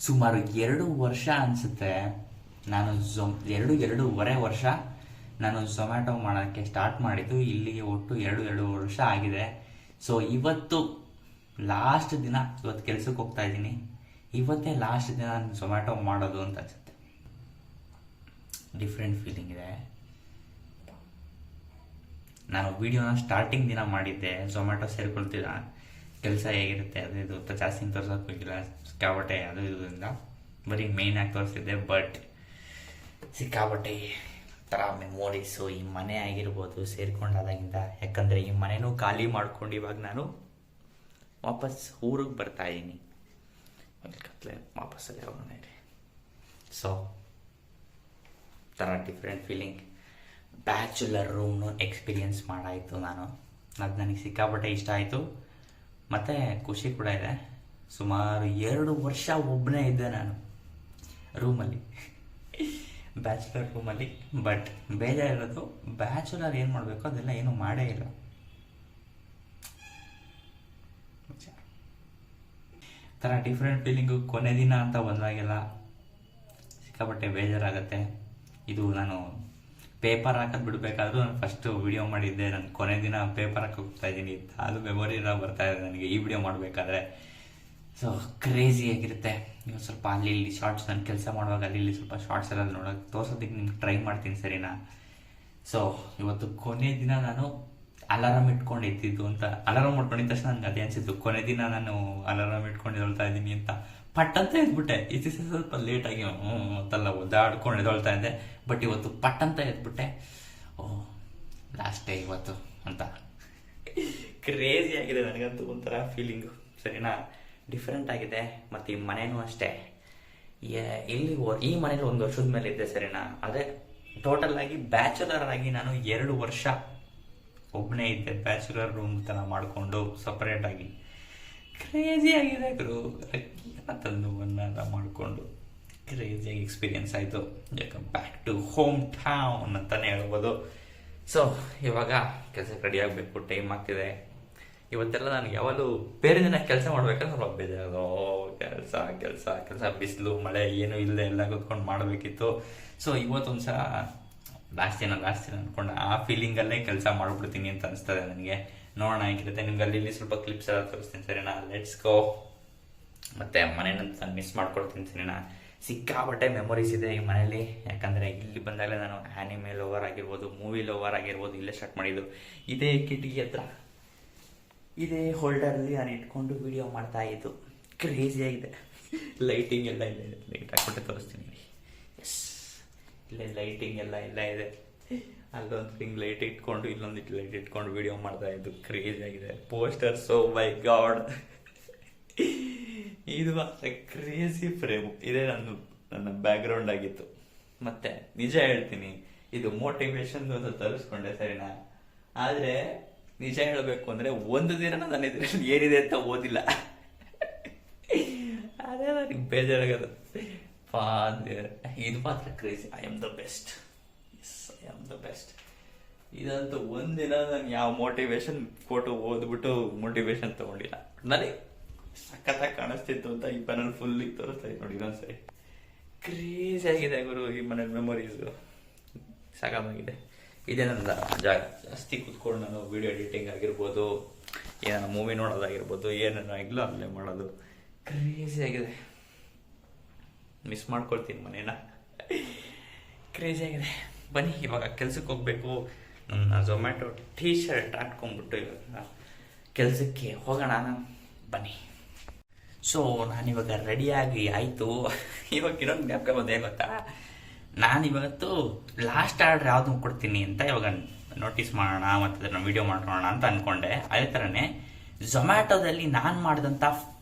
ಸುಮಾರು 2 ವರ್ಷ ಅನಿಸುತ್ತೆ. ನಾನು ಎರಡೂವರೆ ವರ್ಷ ನಾನು ಝೊಮ್ಯಾಟೊ ಮಾಡೋಕ್ಕೆ ಸ್ಟಾರ್ಟ್ ಮಾಡಿದ್ದು. ಇಲ್ಲಿಗೆ ಒಟ್ಟು 2 ವರ್ಷ ಆಗಿದೆ. ಸೊ ಇವತ್ತು ಲಾಸ್ಟ್ ದಿನ. ಇವತ್ತು ಕೆಲ್ಸಕ್ಕೆ ಹೋಗ್ತಾ ಇದ್ದೀನಿ. ಇವತ್ತೇ ಲಾಸ್ಟ್ ದಿನ ನಾನು ಝೊಮ್ಯಾಟೊ ಮಾಡೋದು ಅಂತ ಅನ್ಸುತ್ತೆ. ಡಿಫ್ರೆಂಟ್ ಫೀಲಿಂಗ್ ಇದೆ. ನಾನು ವಿಡಿಯೋನ ಸ್ಟಾರ್ಟಿಂಗ್ ದಿನ ಮಾಡಿದ್ದೆ, ಝೊಮ್ಯಾಟೊ ಸೇರ್ಕೊಳ್ತಿಲ್ಲ, ಕೆಲಸ ಹೇಗಿರುತ್ತೆ ಅದು ಇದು ಅಂತ ಜಾಸ್ತಿ ತೋರ್ಸೋಕೆ ಹೋಗಿಲ್ಲ. ಸಿಕ್ಕಾಬಟ್ಟೆ ಅದು ಇದರಿಂದ ಬರೀ ಮೇಯ್ನ್ ಆಗಿ ತೋರಿಸಿದ್ದೆ. ಬಟ್ ಸಿಕ್ಕಾಬಟ್ಟೆ ಥರ ಮೆಮೊರೀಸು ಈ ಮನೆ ಆಗಿರ್ಬೋದು ಸೇರ್ಕೊಂಡಾದಾಗಿಂದ. ಯಾಕಂದರೆ ಈ ಮನೆನೂ ಖಾಲಿ ಮಾಡ್ಕೊಂಡು ಇವಾಗ ನಾನು ವಾಪಸ್ ಊರಿಗೆ ಬರ್ತಾ ಇದ್ದೀನಿ. ವಾಪಸ್ಸಲ್ಲಿ ಹೋಗೋಣ ಇದೆ. ಸೊ ಥರ ಡಿಫ್ರೆಂಟ್ ಫೀಲಿಂಗ್. ಬ್ಯಾಚುಲರ್ ರೂಮ್ನು ಎಕ್ಸ್ಪೀರಿಯನ್ಸ್ ಮಾಡಾಯಿತು ನಾನು. ಅದು ನನಗೆ ಸಿಕ್ಕಾಪಟ್ಟೆ ಇಷ್ಟ ಆಯಿತು ಮತ್ತು ಖುಷಿ ಕೂಡ ಇದೆ. ಸುಮಾರು 2 ವರ್ಷ ಒಬ್ಬನೇ ಇದ್ದೆ ನಾನು ರೂಮಲ್ಲಿ, ಬ್ಯಾಚುಲರ್ ರೂಮಲ್ಲಿ. ಬಟ್ ಬೇಜಾರಿರೋದು ಬ್ಯಾಚುಲರ್ ಏನು ಮಾಡಬೇಕು ಅದೆಲ್ಲ ಏನೂ ಮಾಡೇ ಇಲ್ಲ. ಥರ ಡಿಫ್ರೆಂಟ್ ಫೀಲಿಂಗು. ಕೊನೆ ದಿನ ಅಂತ ಬಂದಾಗೆಲ್ಲ ಸಿಕ್ಕಾಪಟ್ಟೆ ಬೇಜಾರಾಗುತ್ತೆ. ಇದು ನಾನು ಪೇಪರ್ ಹಾಕೋದು ಬಿಡಬೇಕಾದ್ರೂ ನಾನು ಫಸ್ಟು ವಿಡಿಯೋ ಮಾಡಿದ್ದೆ. ನಾನು ಕೊನೆ ದಿನ ಪೇಪರ್ ಹಾಕಿ ಹೋಗ್ತಾ ಇದ್ದೀನಿ ಅಂತ ಅದು ಮೆಮೊರಿ ಎಲ್ಲ ಬರ್ತಾ ಇದೆ ನನಗೆ ಈ ವಿಡಿಯೋ ಮಾಡಬೇಕಾದ್ರೆ. ಸೊ ಕ್ರೇಜಿ ಆಗಿರುತ್ತೆ. ನೀವು ಸ್ವಲ್ಪ ಅಲ್ಲಿ ಇಲ್ಲಿ ಶಾರ್ಟ್ಸ್, ನಾನು ಕೆಲಸ ಮಾಡುವಾಗ ಅಲ್ಲಿ ಇಲ್ಲಿ ಸ್ವಲ್ಪ ಶಾರ್ಟ್ಸ್ ಎಲ್ಲ ನೋಡೋಕೆ ತೋರ್ಸೋದಕ್ಕೆ ನಿಮ್ಗೆ ಟ್ರೈ ಮಾಡ್ತೀನಿ, ಸರಿನಾ? ಸೊ ಇವತ್ತು ಕೊನೆ ದಿನ ನಾನು ಅಲಾರಾಮ್ ಇಟ್ಕೊಂಡು ಎದ್ದಿದ್ದು ಅಂತ. ಅಲಾರಾಮ್ ಮಾಡ್ಕೊಂಡಿದ್ದ ತಕ್ಷಣ ನನಗೆ ಅದೇ ಅನಿಸಿತ್ತು, ಕೊನೆ ದಿನ ನಾನು ಅಲಾರಾಮ್ ಇಟ್ಕೊಂಡು ಎದೊಳ್ತಾ ಇದ್ದೀನಿ ಅಂತ. ಪಟ್ಟಂತ ಎದ್ಬಿಟ್ಟೆ. ಈ ದಿವಸ ಸ್ವಲ್ಪ ಲೇಟಾಗಿ ಅಂತೆಲ್ಲ ಒದ್ದಾಡ್ಕೊಂಡು ಎದೊಳ್ತಾ ಇದ್ದೆ. ಬಟ್ ಇವತ್ತು ಪಟ್ಟಂತ ಎದ್ಬಿಟ್ಟೆ. ಓಹ್ ಲಾಸ್ಟ್ ಡೇ ಇವತ್ತು ಅಂತ. ಕ್ರೇಜಿ ಆಗಿದೆ ನನಗಂತೂ ಒಂಥರ ಫೀಲಿಂಗು, ಸರಿನಾ? ಡಿಫ್ರೆಂಟ್ ಆಗಿದೆ. ಮತ್ತು ಈ ಮನೇನೂ ಅಷ್ಟೇ. ಇಲ್ಲಿ ಈ ಮನೇಲಿ 1 ವರ್ಷದ ಮೇಲೆ ಇದ್ದೆ, ಸರಿನಾ? ಅದೇ ಟೋಟಲ್ ಆಗಿ ಬ್ಯಾಚುಲರ್ ಆಗಿ ನಾನು 2 ವರ್ಷ ಒಬ್ಬನೇ ಇದ್ದೆ, ಬ್ಯಾಚುಲರ್ ರೂಮ್ ಥರ ಮಾಡಿಕೊಂಡು ಸಪ್ರೇಟಾಗಿ. ಕ್ರೇಜಿ ಆಗಿದೆ ಗುರು. ತಂದು ಒಂದೆಲ್ಲ ಮಾಡಿಕೊಂಡು ಕ್ರೇಜಿಯಾಗಿ ಎಕ್ಸ್ಪೀರಿಯನ್ಸ್ ಆಯಿತು. ಯಾಕೆ ಬ್ಯಾಕ್ ಟು ಹೋಮ್ ಟೌನ್ ಅಂತಲೇ ಹೇಳ್ಬೋದು. ಸೊ ಇವಾಗ ಕೆಲಸಕ್ಕೆ ರೆಡಿ ಆಗಬೇಕು, ಟೈಮ್ ಆಗ್ತಿದೆ. ಇವತ್ತೆಲ್ಲ ನನಗೆ ಯಾವಾಗಲೂ ಬೇರೆ ದಿನ ಕೆಲಸ ಮಾಡ್ಬೇಕಂದ್ರೆ ಸ್ವಲ್ಪ ಬೇಜಾರು. ಕೆಲಸ ಕೆಲಸ ಕೆಲಸ, ಬಿಸಿಲು ಮಳೆ ಏನೂ ಇಲ್ಲದೆ ಎಲ್ಲ ಕೂತ್ಕೊಂಡು ಮಾಡಬೇಕಿತ್ತು. ಸೊ ಇವತ್ತೊಂದು ಸಲ ಲಾಸ್ಟ್ ದಿನ ಅಂದ್ಕೊಂಡು ಆ ಫೀಲಿಂಗಲ್ಲೇ ಕೆಲಸ ಮಾಡಿಬಿಡ್ತೀನಿ ಅಂತ ಅನಿಸ್ತದೆ ನನಗೆ. ನೋಡೋಣ ಹೇಗಿರುತ್ತೆ. ನಿಮ್ಗೆ ಅಲ್ಲಿ ಇಲ್ಲಿ ಸ್ವಲ್ಪ ಕ್ಲಿಪ್ಸ್ ಎಲ್ಲ ತೋರಿಸ್ತೀನಿ, ಸರಿನಾ? Let's go. ಮತ್ತು ಮನೇನಂತ ನಾನು ಮಿಸ್ ಮಾಡ್ಕೊಳ್ತೀನಿ, ಸರಿನಾ? ಸಿಕ್ಕಾಬಟ್ಟೆ ಮೆಮೊರೀಸ್ ಇದೆ ಈ ಮನೇಲಿ. ಯಾಕಂದರೆ ಇಲ್ಲಿ ಬಂದಾಗಲೇ ನಾನು ಆ್ಯನಿಮೆ ಲವರ್ ಆಗಿರ್ಬೋದು, ಮೂವಿ ಲವರ್ ಆಗಿರ್ಬೋದು, ಇಲ್ಲೇ ಸ್ಟಾರ್ಟ್ ಮಾಡಿದ್ದು. ಇದೇ ಕಿಟಕಿ ಹತ್ರ ಇದೇ ಹೋಲ್ಡರಲ್ಲಿ ನಾನು ಇಟ್ಕೊಂಡು ವಿಡಿಯೋ ಮಾಡ್ತಾ ಇದ್ದು. ಕ್ರೇಜಿಯಾಗಿದೆ. ಲೈಟಿಂಗ್ ಎಲ್ಲ ಇದೆ, ಲೈಟ್ ಹಾಕ್ಬಿಟ್ಟೆ ತೋರಿಸ್ತೀನಿ. ಎಸ್, ಇಲ್ಲೇ ಲೈಟಿಂಗ್ ಎಲ್ಲ ಇದೆ. ಅಲ್ಲೊಂದು ಹಿಂಗೆ ಲೈಟ್ ಇಟ್ಕೊಂಡು ಇಲ್ಲೊಂದು ಲೈಟ್ ಇಟ್ಕೊಂಡು ವಿಡಿಯೋ ಮಾಡ್ತಾ ಇದ್ದು. ಕ್ರೇಜಿ ಆಗಿದೆ. ಪೋಸ್ಟರ್ಸ್, ಓ ಮೈ ಗಾಡ್, ಇದು ಮಾತ್ರ ಕ್ರೇಜಿ ಫ್ರೇಮು. ಇದೇ ನನ್ನ ಬ್ಯಾಕ್ಗ್ರೌಂಡ್ ಆಗಿತ್ತು. ಮತ್ತೆ ನಿಜ ಹೇಳ್ತೀನಿ, ಇದು ಮೋಟಿವೇಶನ್ ಅಂತ ತರಿಸ್ಕೊಂಡೆ, ಸರಿನಾ? ಆದರೆ ನಿಜ ಹೇಳಬೇಕು ಅಂದರೆ ಒಂದು ದಿನ ನಾನು ಇದರಲ್ಲಿ ಏನಿದೆ ಅಂತ ಓದಿಲ್ಲ. ಅದೇ ನನಗೆ ಬೇಜಾರಾಗೋದು. ಇದು ಮಾತ್ರ crazy. I am the best. I am the best. ಇದಂತೂ ಒಂದಿನ ನಾನು ಯಾವ ಮೋಟಿವೇಶನ್ ಫೋಟೋ ಓದ್ಬಿಟ್ಟು ಮೋಟಿವೇಶನ್ ತಗೊಂಡಿಲ್ಲ. ನನಗೆ ಸಖತ್ತಾಗಿ ಕಾಣಿಸ್ತಿತ್ತು ಅಂತ ಈ ಮನೇಲಿ ಫುಲ್ ತೋರಿಸ್ತಾ ಇತ್ತು ನೋಡಿ. ಇನ್ನೊಂದ್ಸರಿ ಕ್ರೇಜಿ ಆಗಿದೆ ಗುರು ಈ ಮನೇಲಿ ಮೆಮೊರೀಸು. ಸಾಕಾಗಿದೆ. ಇದೇ ನನ್ನ ಜಾಗ. ಜಾಸ್ತಿ ಕೂತ್ಕೊಂಡು ನಾನು ವಿಡಿಯೋ ಎಡಿಟಿಂಗ್ ಆಗಿರ್ಬೋದು, ಏನಾರ ಮೂವಿ ನೋಡೋದಾಗಿರ್ಬೋದು, ಏನೇನೋ ಆಗ್ಲೂ ಅಲ್ಲೇ ಮಾಡೋದು. ಕ್ರೇಜಿ ಆಗಿದೆ. ಮಿಸ್ ಮಾಡ್ಕೊಳ್ತೀನಿ ಮನೇನ. ಕ್ರೇಜಿ ಆಗಿದೆ. ಬನ್ನಿ ಇವಾಗ ಕೆಲ್ಸಕ್ಕೆ ಹೋಗ್ಬೇಕು. ನನ್ನ ಝೊಮ್ಯಾಟೊ ಟೀ ಶರ್ಟ್ ಹಾಕ್ಕೊಂಡ್ಬಿಟ್ಟು ಇವಾಗ ಕೆಲಸಕ್ಕೆ ಹೋಗೋಣ. ಬನ್ನಿ. ಸೊ ನಾನಿವಾಗ ರೆಡಿಯಾಗಿ ಆಯಿತು. ಇವಾಗ ಇನ್ನೊಂದು ಜ್ಞಾಪಕ ಬಂದೆ ಗೊತ್ತಾ, ನಾನಿವತ್ತು ಲಾಸ್ಟ್ ಆರ್ಡರ್ ಯಾವುದು ಕೊಡ್ತೀನಿ ಅಂತ ಇವಾಗ ನೋಟಿಸ್ ಮಾಡೋಣ ಮತ್ತು ಅದನ್ನು ವೀಡಿಯೋ ಮಾಡ್ಕೊಳ್ಳೋಣ ಅಂತ ಅಂದ್ಕೊಂಡೆ. ಅದೇ ಥರನೇ ಝೊಮ್ಯಾಟೊದಲ್ಲಿ ನಾನು ಮಾಡಿದಂಥ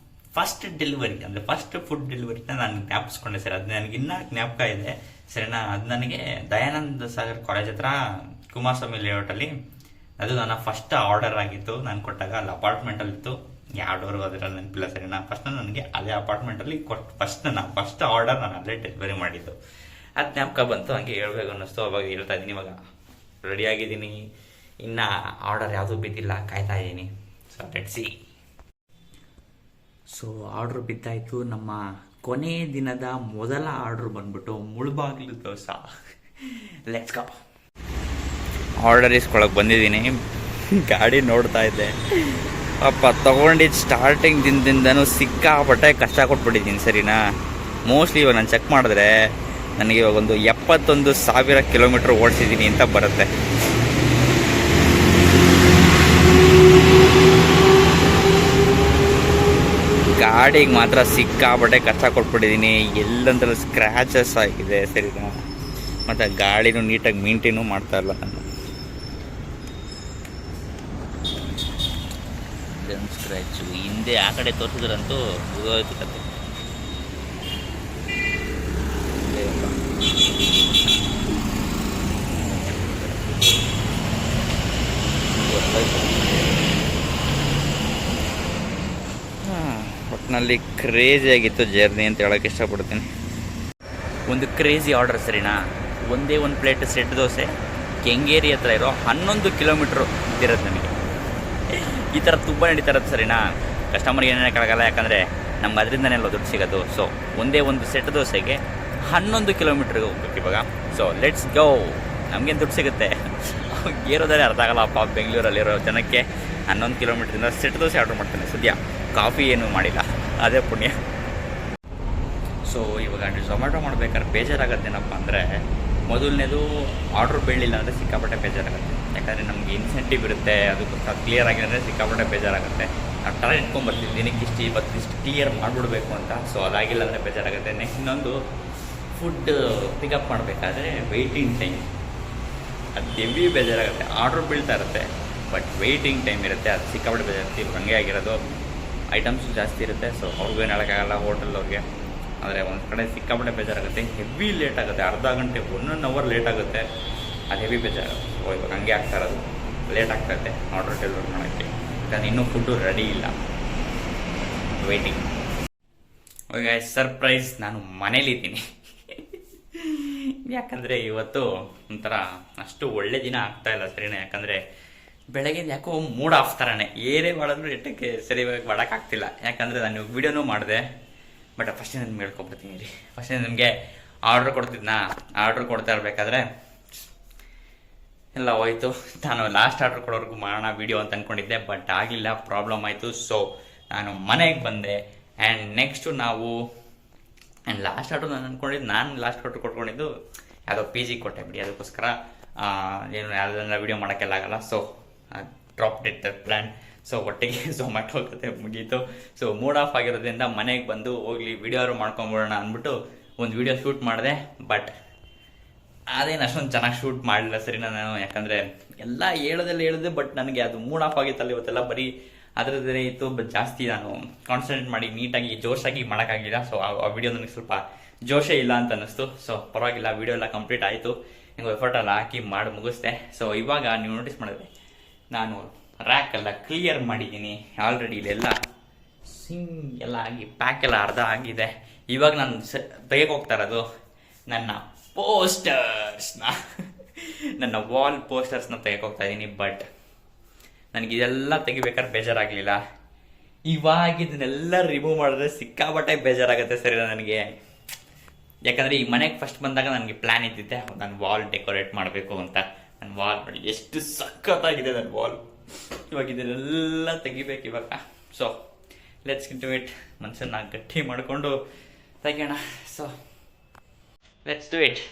ಫಸ್ಟ್ ಡೆಲಿವರಿ, ಅಂದರೆ ಫಸ್ಟ್ ಫುಡ್ ಡೆಲಿವರಿನ ನಾನು ಜ್ಞಾಪಿಸ್ಕೊಂಡೆ ಸರ್. ಅದು ನನಗೆ ಇನ್ನೂ ಜ್ಞಾಪಕ ಇದೆ, ಸರಿನಾ? ಅದು ನನಗೆ ದಯಾನಂದ ಸಾಗರ್ ಕಾಲೇಜ್ ಹತ್ರ ಕುಮಾರಸ್ವಾಮಿ ಲೇಔಟಲ್ಲಿ ಅದು ನನ್ನ ಫಸ್ಟ್ ಆರ್ಡರ್ ಆಗಿತ್ತು. ನಾನು ಕೊಟ್ಟಾಗ ಅಲ್ಲಿ ಅಪಾರ್ಟ್ಮೆಂಟಲ್ಲಿತ್ತು. ಯಾವ ಡೋರು ಅದರಲ್ಲಿ ನೆನಪಿಲ್ಲ, ಸರಿನಾ? ಫಸ್ಟ್ ನನಗೆ ಅದೇ ಅಪಾರ್ಟ್ಮೆಂಟಲ್ಲಿ ಫಸ್ಟ್ ಆರ್ಡರ್ ನಾನು ಅಲ್ಲೇ ಡೆಲಿವರಿ ಮಾಡಿದ್ದು. ಅದು ಜ್ಞಾಪಕ ಬಂತು, ಹಂಗೆ ಹೇಳ್ಬೇಕು ಅನ್ನಿಸ್ತು. ಅವಾಗ ಹೇಳ್ತಾ ಇದ್ದೀನಿ. ಇವಾಗ ರೆಡಿಯಾಗಿದ್ದೀನಿ, ಇನ್ನು ಆರ್ಡರ್ ಯಾವುದೂ ಬಿದ್ದಿಲ್ಲ, ಕಾಯ್ತಾ ಇದ್ದೀನಿ. So let's see. So order ಬಿದ್ದಾಯಿತು. ನಮ್ಮ ಕೊನೆ ದಿನದ ಮೊದಲ ಆರ್ಡ್ರ್ ಬಂದ್ಬಿಟ್ಟು Mulbagal dosa. Let's go. Order ಇಸ್ಕೊಳಕ್ಕೆ ಬಂದಿದ್ದೀನಿ. ಗಾಡಿ ನೋಡ್ತಾ ಇದ್ದೆ, ಅಪ್ಪ ತೊಗೊಂಡಿದ್ದು ಸ್ಟಾರ್ಟಿಂಗ್ ದಿನದಿಂದನೂ ಸಿಕ್ಕಾಪಟ್ಟೆ ಕಷ್ಟ ಕೊಟ್ಬಿಟ್ಟಿದ್ದೀನಿ ಸರಿನಾ. ಮೋಸ್ಟ್ಲಿ ಇವಾಗ ನಾನು ಚೆಕ್ ಮಾಡಿದ್ರೆ ನನಗೆ ಇವಾಗ ಒಂದು 71,000 ಕಿಲೋಮೀಟ್ರ್ ಓಡಿಸಿದ್ದೀನಿ ಅಂತ ಬರುತ್ತೆ. ಗಾಡಿಗೆ ಮಾತ್ರ ಸಿಕ್ಕಾಪಟ್ಟೆ ಕಷ್ಟ ಕೊಟ್ಬಿಟ್ಟಿದ್ದೀನಿ. ಎಲ್ಲಂದ್ರೆ ಸ್ಕ್ರ್ಯಾಚಸ್ ಆಗಿದೆ ಸರಿನಾ. ಮತ್ತು ಗಾಡಿನೂ ನೀಟಾಗಿ ಮೇಂಟೈನು ಮಾಡ್ತಾ ಇಲ್ಲ ನಾನು. ಸ್ಕ್ರ್ಯಾಚು ಹಿಂದೆ ಆ ಕಡೆ ತೋರಿಸಿದ್ರಂತೂ ಹೋಗೋದು ಕತೆ. ಒಟ್ಟಿನಲ್ಲಿ ಕ್ರೇಜಿಯಾಗಿತ್ತು ಜರ್ನಿ ಅಂತ ಹೇಳೋಕ್ಕೆ ಇಷ್ಟಪಡ್ತೀನಿ. ಒಂದು ಕ್ರೇಜಿ ಆರ್ಡರ್ ಸರಿನಾ. ಒಂದೇ ಒಂದು ಪ್ಲೇಟ್ ಸೆಟ್ ದೋಸೆ ಕೆಂಗೇರಿ ಹತ್ರ ಇರೋ 11 ಕಿಲೋಮೀಟ್ರು ಇದ್ದಿರೋದು ನನಗೆ. ಈ ಥರ ತುಂಬ ನಡೀತಾ ಇರೋದು ಸರಿನಾ. ಕಸ್ಟಮರ್ಗೆ ಏನೇನು ಹೇಳೋಕ್ಕಾಗಲ್ಲ, ಯಾಕಂದರೆ ನಮ್ಗೆ ಅದರಿಂದನೇ ದುಡ್ಡು ಸಿಗೋದು. ಸೊ ಒಂದೇ ಒಂದು ಸೆಟ್ ದೋಸೆಗೆ 11 ಕಿಲೋಮೀಟ್ರಿಗೆ ಹೋಗ್ಬೇಕು ಇವಾಗ. So let's go. ನಮಗೇನು ದುಡ್ಡು ಸಿಗುತ್ತೆ ಏರೋದೇ ಅರ್ಥ ಆಗಲ್ಲಪ್ಪ. ಬೆಂಗಳೂರಲ್ಲಿರೋ ಜನಕ್ಕೆ 11 ಕಿಲೋಮೀಟ್ರಿಂದ ಸೆಟ್ ದೋಸೆ ಆರ್ಡ್ರ್ ಮಾಡ್ತಾನೆ. ಸದ್ಯ ಕಾಫಿ ಏನೂ ಮಾಡಿಲ್ಲ, ಅದೇ ಪುಣ್ಯ. ಸೊ ಇವಾಗ ಝೊಮ್ಯಾಟೊ ಮಾಡ್ಬೇಕಾದ್ರೆ ಬೇಜಾರಾಗತ್ತೇನಪ್ಪ ಅಂದರೆ, ಮೊದಲನೇದು ಆರ್ಡ್ರ್ ಬೀಳಲಿಲ್ಲ ಅಂದರೆ ಸಿಕ್ಕಾಪಟ್ಟೆ ಬೇಜಾರಾಗುತ್ತೆ. ಯಾಕಂದರೆ ನಮಗೆ ಇನ್ಸೆಂಟಿವ್ ಇರುತ್ತೆ, ಅದು ಕ್ಲಿಯರ್ ಆಗಿದ್ರೆ ಸಿಕ್ಕಾಪಟ್ಟೆ ಬೇಜಾರಾಗುತ್ತೆ. ನಾವು ಟಾರ್ಗೆಟ್ ಇಟ್ಕೊಂಡ್ಬರ್ತೀವಿ, ದಿನಕ್ಕೆ ಇಷ್ಟು ಕ್ಲಿಯರ್ ಮಾಡಿಬಿಡ್ಬೇಕು ಅಂತ. ಸೊ ಅದಾಗಿಲ್ಲ ಅಂದರೆ ಬೇಜಾರಾಗುತ್ತೆ. ನೆಕ್ಸ್ಟ್ ಇನ್ನೊಂದು ಫುಡ್ ಪಿಕಪ್ ಮಾಡಬೇಕಾದ್ರೆ ವೆಯ್ಟಿಂಗ್ ಟೈಮ್, ಅದು ಹೆವಿ ಬೇಜಾರಾಗುತ್ತೆ. ಆರ್ಡ್ರ್ ಬೀಳ್ತಾ ಇರುತ್ತೆ ಬಟ್ ವೆಯ್ಟಿಂಗ್ ಟೈಮ್ ಇರುತ್ತೆ, ಅದು ಸಿಕ್ಕಾಪಟ್ಟೆ ಬೇಜಾರುತ್ತೆ. ಇವಾಗ ಹಂಗೆ ಆಗಿರೋದು, ಐಟಮ್ಸು ಜಾಸ್ತಿ ಇರುತ್ತೆ. ಸೊ ಅವ್ರಿಗೂ ಏನು ಹೇಳೋಕ್ಕಾಗಲ್ಲ ಹೋಟೆಲ್ವ್ರಿಗೆ. ಆದರೆ ಒಂದು ಕಡೆ ಸಿಕ್ಕಾಪಟ್ಟೆ ಬೇಜಾರಾಗುತ್ತೆ, ಹೆವಿ ಲೇಟ್ ಆಗುತ್ತೆ. ಅರ್ಧ ಗಂಟೆ 1 ಅವರ್ ಲೇಟ್ ಆಗುತ್ತೆ, ಅದು ಹೆವಿ ಬೇಜಾರಾಗುತ್ತೆ. ಸೊ ಇವಾಗ ಹಂಗೆ ಆಗ್ತಾ ಇರೋದು, ಲೇಟ್ ಆಗ್ತಾಯಿದೆ ಆರ್ಡ್ರ್ ಡೆಲಿವರಿ ಮಾಡೋಕ್ಕೆ. ಯಾಕಂದರೆ ಇನ್ನೂ ಫುಡ್ಡು ರೆಡಿ ಇಲ್ಲ, ವೆಯ್ಟಿಂಗ್. ಇವಾಗ ಸರ್ಪ್ರೈಸ್, ನಾನು ಮನೇಲಿದ್ದೀನಿ. ಯಾಕಂದರೆ ಇವತ್ತು ಒಂಥರ ಅಷ್ಟು ಒಳ್ಳೆ ದಿನ ಆಗ್ತಾಯಿಲ್ಲ ಸರಿನಾ. ಯಾಕಂದರೆ ಬೆಳಗ್ಗೆ ಯಾಕೋ ಮೂಡ್ ಆಫ್ ಥರನೇ, ಏನೇ ಮಾಡಿದ್ರು ಇಟ್ಟಕ್ಕೆ ಸರಿಯಾಗಿ ಮಾಡೋಕ್ಕಾಗ್ತಿಲ್ಲ. ಯಾಕಂದರೆ ನಾನು ವೀಡಿಯೋನೂ ಮಾಡಿದೆ, ಬಟ್ ಫಸ್ಟೇ ನಾನು ಹೇಳ್ಕೊಬಿಡ್ತೀನಿ ರೀ. ಫಸ್ಟೇ ನಿಮಗೆ ಆರ್ಡ್ರ್ ಆರ್ಡ್ರ್ ಕೊಡ್ತಾ ಇರಬೇಕಾದ್ರೆ ಎಲ್ಲ ಹೋಯ್ತು. ನಾನು ಲಾಸ್ಟ್ ಆರ್ಡ್ರ್ ಕೊಡೋರ್ಗು ಮಾಡೋಣ ವೀಡಿಯೋ ಅಂತ ಅಂದ್ಕೊಂಡಿದ್ದೆ, ಬಟ್ ಆಗಲಿಲ್ಲ, ಪ್ರಾಬ್ಲಮ್ ಆಯಿತು. ಸೊ ನಾನು ಮನೆಗೆ ಬಂದೆ. ಆ್ಯಂಡ್ ನೆಕ್ಸ್ಟು ನಾವು ಲಾಸ್ಟ್ ಆರ್ಡ್ರ್ ನಾನು ಲಾಸ್ಟ್ ಆರ್ಡ್ರ್ ಕೊಟ್ಕೊಂಡಿದ್ದು ಯಾವುದೋ PG ಕೊಟ್ಟೆ ಬಿಡಿ. ಅದಕ್ಕೋಸ್ಕರ ಏನು ಯಾವುದನ್ನ ವೀಡಿಯೋ ಮಾಡೋಕ್ಕೆಲ್ಲ ಆಗಲ್ಲ. So drop debt plan. So ಒಟ್ಟಿಗೆ ಝೊಮ್ಯಾಟೊ ಕತೆ ಮುಗೀತು. ಸೊ ಮೂಡ್ ಆಫ್ ಆಗಿರೋದ್ರಿಂದ ಮನೆಗೆ ಬಂದು ಹೋಗ್ಲಿ ವೀಡಿಯೋ ಮಾಡ್ಕೊಂಬಿಡೋಣ ಅಂದ್ಬಿಟ್ಟು ಒಂದು ವೀಡಿಯೋ ಶೂಟ್ ಮಾಡಿದೆ. ಬಟ್ ಅದೇನು ಅಷ್ಟೊಂದು ಚೆನ್ನಾಗಿ ಶೂಟ್ ಮಾಡಲಿಲ್ಲ ಸರಿನಾ ನಾನು. ಯಾಕಂದರೆ ಎಲ್ಲ ಹೇಳಿದೆ, ಬಟ್ ನನಗೆ ಅದು ಮೂಡ್ ಆಫ್ ಆಗಿತ್ತಲ್ಲ ಇವತ್ತೆಲ್ಲ, ಬರೀ ಅದರದ್ದೇ ಇತ್ತು. ಬಟ್ ಜಾಸ್ತಿ ನಾನು ಕಾನ್ಸಂಟ್ರೇಟ್ ಮಾಡಿ ನೀಟಾಗಿ ಜೋಶಾಗಿ ಮಾಡೋಕ್ಕಾಗಿಲ್ಲ. ಸೊ ಆ ವಿಡಿಯೋ ನನಗೆ ಸ್ವಲ್ಪ ಜೋಶೇ ಇಲ್ಲ ಅಂತ ಅನ್ನಿಸ್ತು. ಸೊ ಪರವಾಗಿಲ್ಲ, ವಿಡಿಯೋ ಎಲ್ಲ ಕಂಪ್ಲೀಟ್ ಆಯಿತು. ಹಿಂಗೆ ಎಫರ್ಟ್ ಎಲ್ಲ ಹಾಕಿ ಮಾಡಿ ಮುಗಿಸ್ದೆ. ಸೊ ಇವಾಗ ನೀವು ನೋಟಿಸ್ ಮಾಡಿದ್ರೆ ನಾನು ರ್ಯಾಕ್ ಎಲ್ಲ ಕ್ಲಿಯರ್ ಮಾಡಿದ್ದೀನಿ ಆಲ್ರೆಡಿ. ಇಲ್ಲೆಲ್ಲ ಎಲ್ಲ ಆಗಿ ಪ್ಯಾಕ್ ಎಲ್ಲ ಅರ್ಧ ಆಗಿದೆ. ಇವಾಗ ನಾನು ತೆಗೆಗೆ ಹೋಗ್ತಾ ಇರೋದು ನನ್ನ ಪೋಸ್ಟರ್ಸ್ನ, ನನ್ನ ವಾಲ್ ಪೋಸ್ಟರ್ಸ್ನ ತೆಗೆಗೆ ಹೋಗ್ತಾ ಇದ್ದೀನಿ. ಬಟ್ ನನಗಿದೆಲ್ಲ ತೆಗಿಬೇಕಾದ್ರೆ ಬೇಜಾರಾಗಲಿಲ್ಲ. ಇವಾಗ ಇದನ್ನೆಲ್ಲ ರಿಮೂವ್ ಮಾಡಿದ್ರೆ ಸಿಕ್ಕಾಪಟ್ಟೆ ಬೇಜಾರಾಗುತ್ತೆ ಸರಿ ನನಗೆ. ಯಾಕಂದರೆ ಈ ಮನೆಗೆ ಫಸ್ಟ್ ಬಂದಾಗ ನನಗೆ ಪ್ಲ್ಯಾನ್ ಇದ್ದಿದ್ದೆ, ನಾನು ವಾಲ್ ಡೆಕೋರೇಟ್ ಮಾಡಬೇಕು ಅಂತ. ನನ್ನ ವಾಲ್ ನೋಡಿ ಎಷ್ಟು ಸಖತ್ತಾಗಿದೆ ನನ್ನ ವಾಲ್. ಇವಾಗ ಇದನ್ನೆಲ್ಲ ತೆಗಿಬೇಕು ಇವಾಗ. So let's get to it. ಮನಸ್ಸನ್ನು ಗಟ್ಟಿ ಮಾಡಿಕೊಂಡು ತೆಗೋಣ. So let's do it.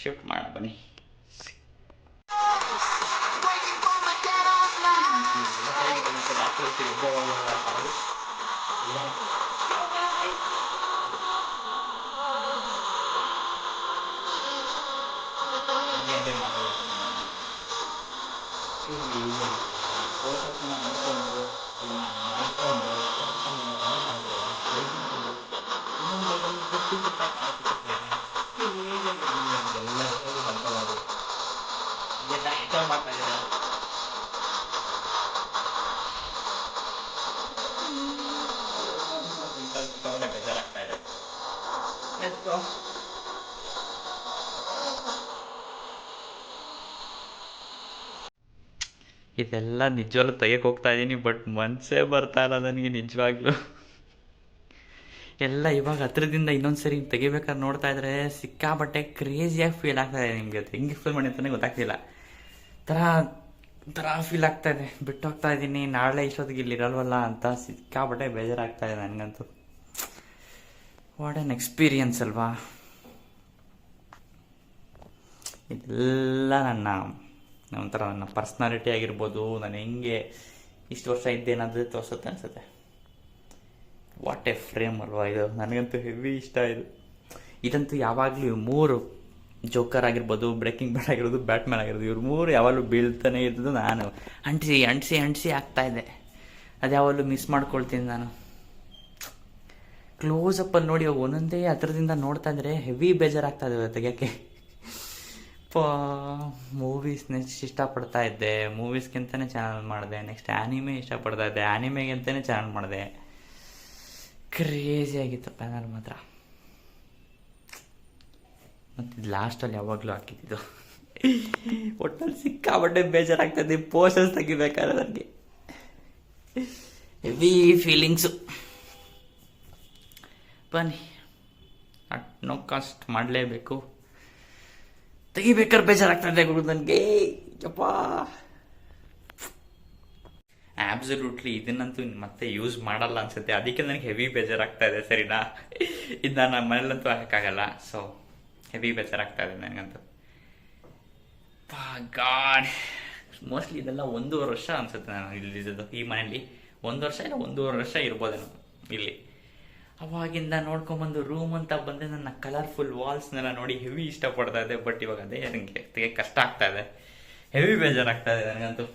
Shift ಮಾಡೋಣ ಬನ್ನಿ. ಇದೆಲ್ಲ ನಿಜವಾಗ್ಲೂ ತೆಗೆಯಕ್ಕೆ ಹೋಗ್ತಾ ಇದ್ದೀನಿ, ಬಟ್ ಮನಸ್ಸೇ ಬರ್ತಾ ಇಲ್ಲ ನನಗೆ ನಿಜವಾಗ್ಲೂ. ಎಲ್ಲ ಇವಾಗ ಹತ್ರದಿಂದ ಇನ್ನೊಂದ್ಸರಿ ತೆಗಿಬೇಕಾದ್ರೆ ನೋಡ್ತಾ ಇದ್ರೆ ಸಿಕ್ಕಾಬಟ್ಟೆ ಕ್ರೇಜಿಯಾಗಿ ಫೀಲ್ ಆಗ್ತಾ ಇದೆ. ನಿಮಗೆ ಹೆಂಗೆ ಫೀಲ್ ಮಾಡಿ ಅಂತಲೇ ಗೊತ್ತಾಗ್ತಿಲ್ಲ. ಥರ ಫೀಲ್ ಆಗ್ತಾ ಇದೆ. ಬಿಟ್ಟು ಹೋಗ್ತಾ ಇದ್ದೀನಿ, ನಾಳೆ ಇಷ್ಟೊತ್ತಿಗೆ ಇಲ್ಲಿ ಇರಲ್ವಲ್ಲ ಅಂತ ಸಿಕ್ಕಾಬಟ್ಟೆ ಬೇಜಾರಾಗ್ತಾ ಇದೆ ನನಗಂತೂ. ವಾಟ್ ಆನ್ ಎಕ್ಸ್ಪೀರಿಯನ್ಸ್ ಅಲ್ವಾ. ಇದೆಲ್ಲ ಒಂಥರ ನನ್ನ ಪರ್ಸ್ನಾಲಿಟಿ ಆಗಿರ್ಬೋದು, ನಾನು ಹೆಂಗೆ ಇಷ್ಟು ವರ್ಷ ಇದ್ದೇನಾದರೂ ತೋರಿಸುತ್ತೆ ಅನಿಸುತ್ತೆ. ವಾಟ್ ಎ ಫ್ರೇಮ್ ಅಲ್ವಾ ಇದು. ನನಗಂತೂ ಹೆವಿ ಇಷ್ಟ ಇದು. ಇದಂತೂ ಯಾವಾಗಲೂ 3 ಜೋಕರ್ ಆಗಿರ್ಬೋದು, ಬ್ರೇಕಿಂಗ್ ಬ್ಯಾಡ್ ಆಗಿರ್ಬೋದು, ಬ್ಯಾಟ್ಮ್ಯಾನ್ ಆಗಿರ್ಬೋದು, ಇವ್ರು 3 ಯಾವಾಗಲೂ ಬೀಳ್ತಾನೆ ಇದ್ದು ನಾನು ಅಂಟಿಸಿ ಆಗ್ತಾಯಿದ್ದೆ. ಅದು ಯಾವಾಗಲೂ ಮಿಸ್ ಮಾಡ್ಕೊಳ್ತೀನಿ ನಾನು. ಕ್ಲೋಸಪ್ಪಲ್ಲಿ ನೋಡಿ ಒಂದೊಂದೇ ಹತ್ರದಿಂದ ನೋಡ್ತಾ ಇದ್ರೆ ಹೆವಿ ಬೇಜಾರಾಗ್ತಾ ಇದೆ ತೆಗಿಯೋಕ್ಕೆ. ಮೂವೀಸ್ ನೆಕ್ಸ್ಟ್ ಇಷ್ಟಪಡ್ತಾ ಇದ್ದೆ, ಮೂವೀಸ್ಗಿಂತಲೇ ಚಾನಲ್ ಮಾಡಿದೆ. ನೆಕ್ಸ್ಟ್ ಆ್ಯನಿಮೆ ಇಷ್ಟಪಡ್ತಾ ಇದ್ದೆ, ಆ್ಯನಿಮೆಗಿಂತಲೇ ಚಾನಲ್ ಮಾಡಿದೆ. ಕ್ರೇಜಿ ಆಗಿತ್ತು ಪ್ಯಾನಲ್ ಮಾತ್ರ. ಮತ್ತು ಲಾಸ್ಟಲ್ಲಿ ಯಾವಾಗಲೂ ಹಾಕಿದ್ದು ಒಟ್ಟಲ್ಲಿ ಸಿಕ್ಕಾಬಟ್ಟೆ ಬೇಜಾರಾಗ್ತದೆ. ಪೋಸ್ಟರ್ಸ್ ತೆಗಿಬೇಕಾದ್ರೆ ನನಗೆ ಹೆವಿ ಫೀಲಿಂಗ್ಸು. ಬನ್ನಿ, ಅಟ್ ನೋ ಕಾಸ್ಟ್ ಮಾಡಲೇಬೇಕು. ತೆಗಿಬೇಕಾದ್ರೆ ಬೇಜಾರಾಗ್ತದೆ ಗುರು ನನಗೆ. ಯಪ್ಪ, ಆಬ್ಸಲ್ಯೂಟ್ಲಿ ಇದನ್ನಂತೂ ಮತ್ತೆ ಯೂಸ್ ಮಾಡಲ್ಲ ಅನ್ಸುತ್ತೆ. ಅದಕ್ಕೆ ನನಗೆ ಹೆವಿ ಬೇಜಾರಾಗ್ತಾ ಇದೆ. ಸರಿನಾ, ಇದು ನಾನು ಮನೇಲಂತೂ ಹಾಕೋಕ್ಕಾಗಲ್ಲ. ಸೊ ಹೆವಿ ಬೇಜಾರಾಗ್ತಾ ಇದೆ ನನಗಂತೂ. ಗಾಡ್, ಮೋಸ್ಟ್ಲಿ ಇದೆಲ್ಲ 1.5 ವರ್ಷ ಅನ್ಸುತ್ತೆ ನಾನು ಇಲ್ಲಿದ್ದು. ಈ ಮನೇಲಿ 1 ವರ್ಷ ಇಲ್ಲ 1.5 ವರ್ಷ ಇರ್ಬೋದೇನೋ ಇಲ್ಲಿ. ಅವಾಗಿಂದ ನೋಡ್ಕೊಂಬಂದು ರೂಮ್ ಅಂತ ಬಂದರೆ ನನ್ನ ಕಲರ್ಫುಲ್ ವಾಲ್ಸ್ನೆಲ್ಲ ನೋಡಿ ಹೆವಿ ಇಷ್ಟಪಡ್ತಾ ಇದೆ. ಬಟ್ ಇವಾಗ ಅದೇ ನನಗೆ ತೆಗಿಯೋಕ್ಕೆ ಕಷ್ಟ ಆಗ್ತಾ ಇದೆ. ಹೆವಿ ಬೇಜಾರಾಗ್ತಾ ಇದೆ ನನಗಂತೂ.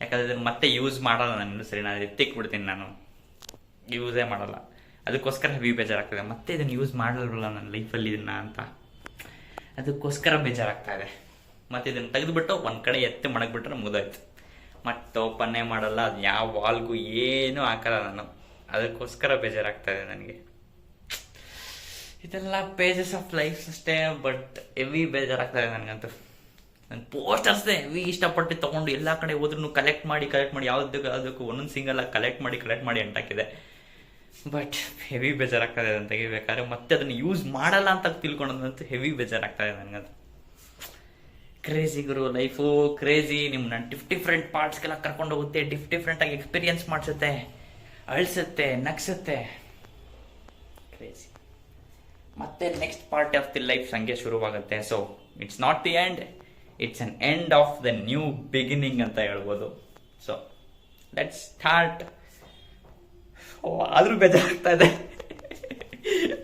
ಯಾಕಂದರೆ ಇದನ್ನು ಮತ್ತೆ ಯೂಸ್ ಮಾಡಲ್ಲ ನಾನು. ಸರಿ, ನಾನು ಎತ್ತಿಕ್ಬಿಡ್ತೀನಿ, ನಾನು ಯೂಸೇ ಮಾಡಲ್ಲ. ಅದಕ್ಕೋಸ್ಕರ ಹೆವಿ ಬೇಜಾರಾಗ್ತದೆ. ಮತ್ತೆ ಇದನ್ನು ಯೂಸ್ ಮಾಡಲ್ವಲ್ಲ ನನ್ನ ಲೈಫಲ್ಲಿ ಅಂತ, ಅದಕ್ಕೋಸ್ಕರ ಬೇಜಾರಾಗ್ತಾ ಇದೆ. ಮತ್ತು ಇದನ್ನು ತೆಗೆದುಬಿಟ್ಟು ಒಂದು ಕಡೆ ಎತ್ತಿ ಮಡಗ್ಬಿಟ್ರೆ ಮುಗಿದೋಯ್ತು. ಮತ್ತೆ ಓಪನ್ನೇ ಮಾಡಲ್ಲ, ಅದು ಯಾವ ವಾಲ್ಗೂ ಏನೂ ಹಾಕಲ್ಲ ನಾನು. ಅದಕ್ಕೋಸ್ಕರ ಬೇಜಾರಾಗ್ತಾ ಇದೆ ನನಗೆ. ಇದೆಲ್ಲ ಪೇಜಸ್ ಆಫ್ ಲೈಫ್ ಅಷ್ಟೇ. ಬಟ್ ಹೆವಿ ಬೇಜಾರಾಗ್ತಾ ಇದೆ ನನಗಂತೂ. ನನ್ನ ಪೋಸ್ಟರ್ಸ್ನೇ ಹೆವಿ ಇಷ್ಟಪಟ್ಟು ತೊಗೊಂಡು ಎಲ್ಲ ಕಡೆ ಹೋದ್ರೂ ಕಲೆಕ್ಟ್ ಮಾಡಿ ಯಾವುದಕ್ಕೂ ಒಂದೊಂದು ಸಿಂಗಲಾಗಿ ಕಲೆಕ್ಟ್ ಮಾಡಿ ಎಂಟಾಕಿದೆ. ಬಟ್ ಹೆವಿ ಬೇಜಾರಾಗ್ತದೆ ಅದನ್ನು ತೆಗಿಬೇಕಾದ್ರೆ. ಮತ್ತೆ ಅದನ್ನು ಯೂಸ್ ಮಾಡಲ್ಲ ಅಂತ ತಿಳ್ಕೊಂಡಂತೂ ಹೆವಿ ಬೇಜಾರಾಗ್ತದೆ ನನಗಂತೂ. ಕ್ರೇಜಿ ಗುರು ಲೈಫು, ಕ್ರೇಜಿ. ನಿಮ್ಮನ್ನ ಡಿಫ್ರೆಂಟ್ ಪಾರ್ಟ್ಸ್ಗೆಲ್ಲ ಕರ್ಕೊಂಡು ಹೋಗುತ್ತೆ, ಡಿಫ್ರೆಂಟಾಗಿ ಎಕ್ಸ್ಪೀರಿಯನ್ಸ್ ಮಾಡಿಸುತ್ತೆ, ಅಳಿಸುತ್ತೆ, ನಗ್ಸುತ್ತೆ. ಕ್ರೇಜಿ. ಮತ್ತೆ next part of the life ಹಂಗೆ ಶುರುವಾಗುತ್ತೆ. So it's not the end, it's an end of the new beginning ಅಂತ ಹೇಳ್ಬೋದು. So let's start. ಆದರೂ ಬೇಜಾರಾಗ್ತಾ ಇದೆ.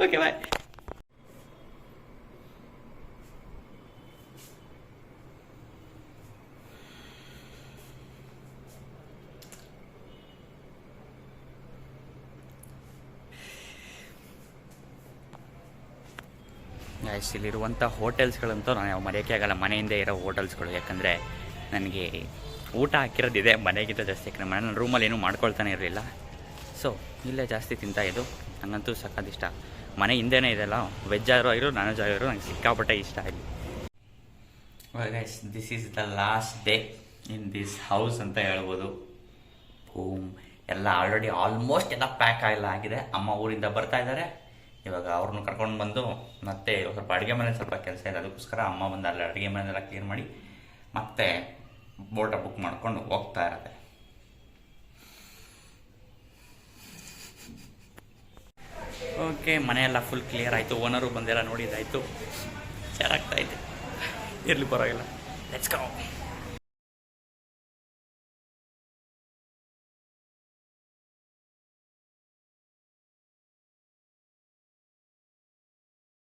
ಓಕೆ, ಬಾಯ್. ಇಲ್ಲಿರುವಂಥ ಹೋಟೆಲ್ಸ್ಗಳಂತೂ ನಾನು ಮರೆಯೋಕ್ಕೆ ಆಗಲ್ಲ. ಮನೆಯಿಂದ ಇರೋ ಹೋಟೆಲ್ಸ್ಗಳು. ಯಾಕಂದರೆ ನನಗೆ ಊಟ ಹಾಕಿರೋದಿದೆ ಮನೆಗಿಂತ ಜಾಸ್ತಿ. ಯಾಕಂದರೆ ಮನೆ ನನ್ನ ರೂಮಲ್ಲಿ ಏನೂ ಮಾಡ್ಕೊಳ್ತಾನೆ ಇರಲಿಲ್ಲ. ಸೊ ಇಲ್ಲೇ ಜಾಸ್ತಿ ತಿಂತಾಯಿದ್ದು. ನನಗಂತೂ ಸಖತ್ ಮನೆ ಹಿಂದೆನೇ ಇದೆಲ್ಲ. ವೆಜ್ ಆಗಿರೋ ನಾನ್ ವೆಜ್ ಆಗಿರೋ ನಂಗೆ ಸಿಕ್ಕಾಪಟ್ಟೆ ಇಷ್ಟ ಇಲ್ಲಿ. Guys, this is the last day in this house ಅಂತ ಹೇಳ್ಬೋದು. ಎಲ್ಲ ಆಲ್ರೆಡಿ ಆಲ್ಮೋಸ್ಟ್ ಎಲ್ಲ ಪ್ಯಾಕ್ ಆಗಿದೆ. ಅಮ್ಮ ಊರಿಂದ ಬರ್ತಾ ಇದ್ದಾರೆ. ಇವಾಗ ಅವ್ರನ್ನ ಕರ್ಕೊಂಡು ಬಂದು ಮತ್ತೆ ಸ್ವಲ್ಪ ಅಡುಗೆ ಮನೆ ಸ್ವಲ್ಪ ಕೆಲಸ ಇದೆ. ಅದಕ್ಕೋಸ್ಕರ ಅಮ್ಮ ಬಂದು ಅಲ್ಲಿ ಅಡುಗೆ ಮನೆಯೆಲ್ಲ ಕ್ಲೀನ್ ಮಾಡಿ ಮತ್ತೆ ಬೋಟ ಬುಕ್ ಮಾಡ್ಕೊಂಡು ಹೋಗ್ತಾ ಇರತ್ತೆ. ಓಕೆ, ಮನೆಯೆಲ್ಲ ಫುಲ್ ಕ್ಲಿಯರ್ ಆಯಿತು. ಓನರು ಬಂದೆಲ್ಲ ನೋಡಿದ್ದಾಯಿತು. ಚೆನ್ನಾಗ್ತಾಯಿದೆ. ಇರಲಿ, ಪರವಾಗಿಲ್ಲ. Let's go.